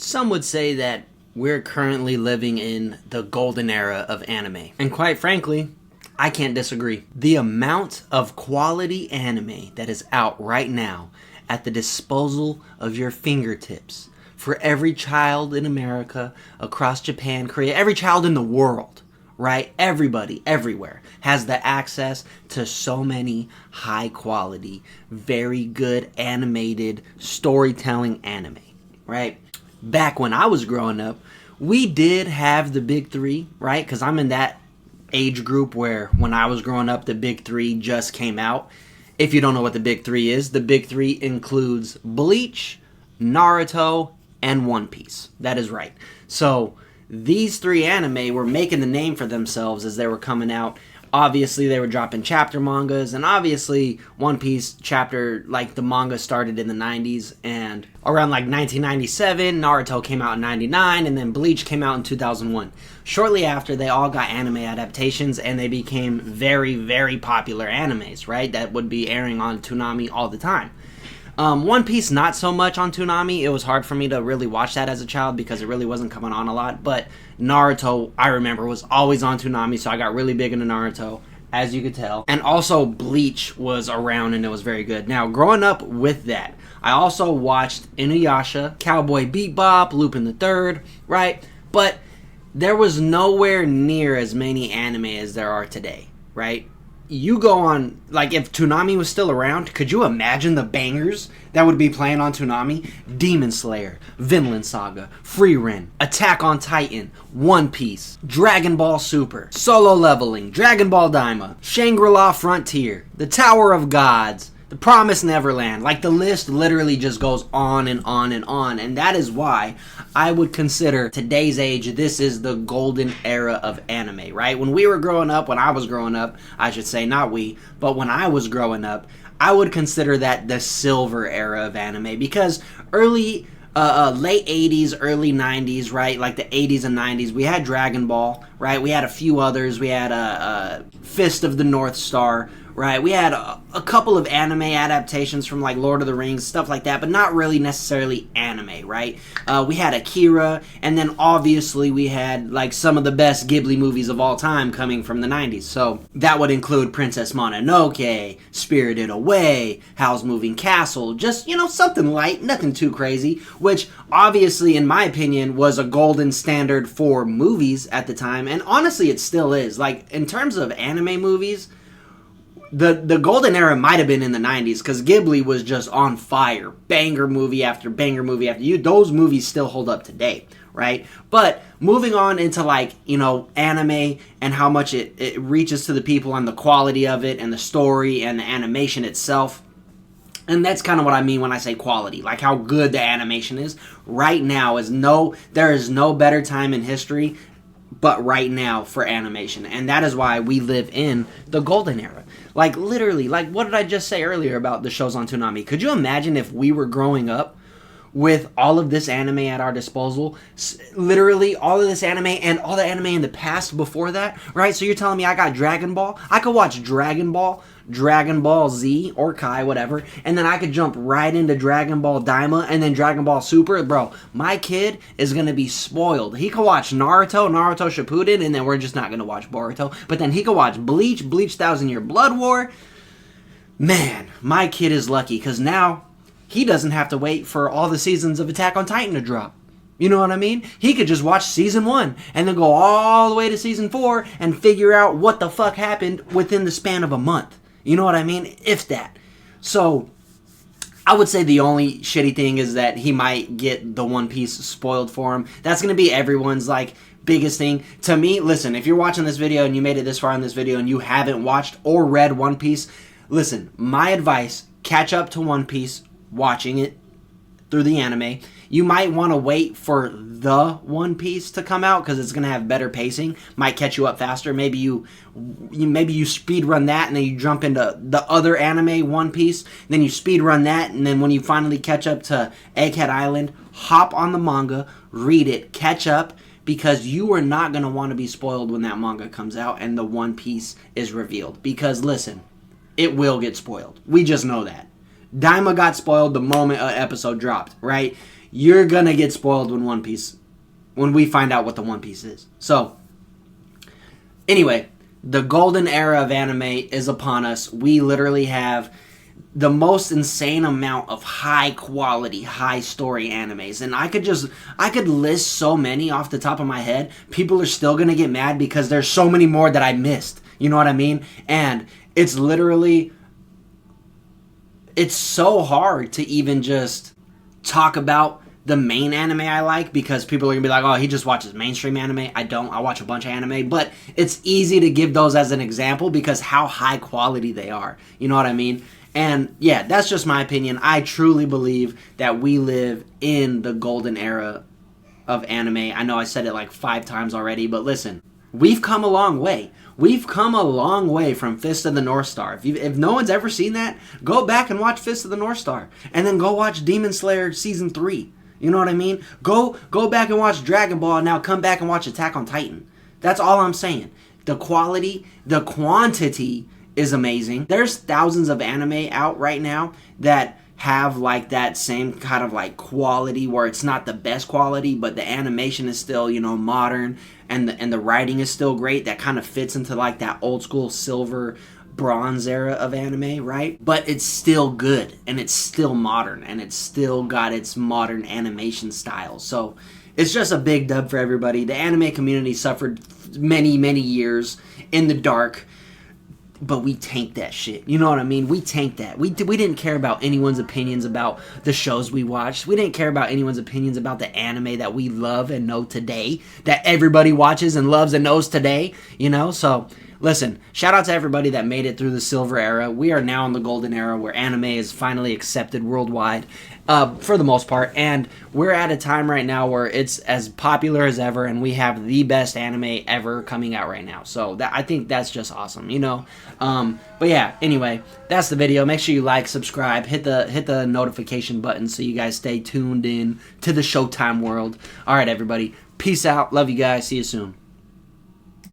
Some would say that we're currently living in the golden era of anime. And quite frankly, I can't disagree. The amount of quality anime that is out right now at the disposal of your fingertips for every child in America, across Japan, Korea, every child in the world, right? Everybody, everywhere, has the access to so many high quality, very good animated storytelling anime, right? Back when I was growing up, we did have the big three, right? Because I'm in that age group where when I was growing up, the big three just came out. If you don't know what the big three is, the big three includes Bleach, Naruto, and One Piece. That is right. So these three anime were making the name for themselves as they were coming out. Obviously, they were dropping chapter mangas, and obviously, One Piece chapter, like the manga started in the 90s, and around like 1997, Naruto came out in 99, and then Bleach came out in 2001. Shortly after, they all got anime adaptations, and they became very, very popular animes, right? That would be airing on Toonami all the time. One Piece, not so much on Toonami. It was hard for me to really watch that as a child because it really wasn't coming on a lot. But Naruto, I remember, was always on Toonami, so I got really big into Naruto, as you could tell. And also, Bleach was around, and it was very good. Now, growing up with that, I also watched Inuyasha, Cowboy Bebop, Lupin the Third, right? But there was nowhere near as many anime as there are today, right? You go on, like, if Toonami was still around, could you imagine the bangers that would be playing on Toonami? Demon Slayer, Vinland Saga, Frieren, Attack on Titan, One Piece, Dragon Ball Super, Solo Leveling, Dragon Ball Daima, Shangri-La Frontier, The Tower of Gods, The Promised Neverland. Like, the list literally just goes on and on and on, and that is why I would consider today's age, this is the golden era of anime, right? When we were growing up, when I was growing up, I should say, not we, but when I was growing up, I would consider that the silver era of anime, because late 80s, early 90s, right? Like the 80s and 90s, we had Dragon Ball, right? We had a few others. We had Fist of the North Star, right? We had a couple of anime adaptations from like Lord of the Rings, stuff like that, but not really necessarily anime, right? We had Akira, and then obviously we had like some of the best Ghibli movies of all time coming from the 90s. So that would include Princess Mononoke, Spirited Away, Howl's Moving Castle, just, you know, something light, nothing too crazy, which obviously, in my opinion, was a golden standard for movies at the time, and honestly it still is. Like, in terms of anime movies, the golden era might have been in the 90s, because Ghibli was just on fire. Banger movie after banger movie after you. Those movies still hold up today, right? But moving on into, like, you know, anime and how much it reaches to the people and the quality of it and the story and the animation itself. And that's kind of what I mean when I say quality, like how good the animation is. Right now there is no better time in history but right now for animation, and that is why we live in the golden era. Like, literally, like, what did I just say earlier about the shows on Toonami? Could you imagine if we were growing up with all of this anime at our disposal? Literally all of this anime and all the anime in the past before that, right? So you're telling me I got Dragon Ball? I could watch Dragon Ball, Dragon Ball Z, or Kai, whatever, and then I could jump right into Dragon Ball Daima and then Dragon Ball Super. Bro, my kid is going to be spoiled. He could watch Naruto Shippuden, and then we're just not going to watch Boruto. But then he could watch Bleach 1000 Year Blood War. Man, my kid is lucky, because now he doesn't have to wait for all the seasons of Attack on Titan to drop. You know what I mean? He could just watch season 1 and then go all the way to season 4 and figure out what the fuck happened within the span of a month. You know what I mean? If that. So, I would say the only shitty thing is that he might get the One Piece spoiled for him. That's going to be everyone's, like, biggest thing. To me, listen, if you're watching this video and you made it this far in this video and you haven't watched or read One Piece, listen, my advice, catch up to One Piece, watching it through the anime. You might want to wait for the One Piece to come out, because it's going to have better pacing. Might catch you up faster. Maybe you speed run that, and then you jump into the other anime, One Piece. Then you speed run that, and then when you finally catch up to Egghead Island, hop on the manga, read it, catch up, because you are not going to want to be spoiled when that manga comes out and the One Piece is revealed. Because listen, it will get spoiled. We just know that. Daima got spoiled the moment an episode dropped, right? you're gonna get spoiled when we find out what the One Piece is. So, anyway, the golden era of anime is upon us. We literally have the most insane amount of high quality, high story animes. And I could list so many off the top of my head. People are still gonna get mad because there's so many more that I missed. You know what I mean? And it's literally, it's so hard to even just talk about the main anime I like, because people are gonna be like, oh, he just watches mainstream anime. I don't. I watch a bunch of anime. But it's easy to give those as an example because how high quality they are. You know what I mean? And yeah, that's just my opinion. I truly believe that we live in the golden era of anime. I know I said it like 5 times already, but listen, we've come a long way. We've come a long way from Fist of the North Star. If no one's ever seen that, go back and watch Fist of the North Star. And then go watch Demon Slayer Season 3. You know what I mean? Go back and watch Dragon Ball, and now come back and watch Attack on Titan. That's all I'm saying. The quality, the quantity is amazing. There's thousands of anime out right now that have like that same kind of like quality where it's not the best quality, but the animation is still, you know, modern, and the writing is still great. That kind of fits into like that old school silver bronze era of anime, right? But it's still good, and it's still modern, and it's still got its modern animation style. So it's just a big dub for everybody. The anime community suffered many years in the dark, but we tanked that shit. You know what I mean? We tanked that. We didn't care about anyone's opinions about the shows we watched. We didn't care about anyone's opinions about the anime that we love and know today, that everybody watches and loves and knows today, you know? So listen, shout out to everybody that made it through the silver era. We are now in the golden era where anime is finally accepted worldwide, for the most part. And we're at a time right now where it's as popular as ever, and we have the best anime ever coming out right now. So I think that's just awesome, you know? But yeah, anyway, that's the video. Make sure you like, subscribe, hit the notification button so you guys stay tuned in to the Showtime world. All right, everybody. Peace out. Love you guys. See you soon.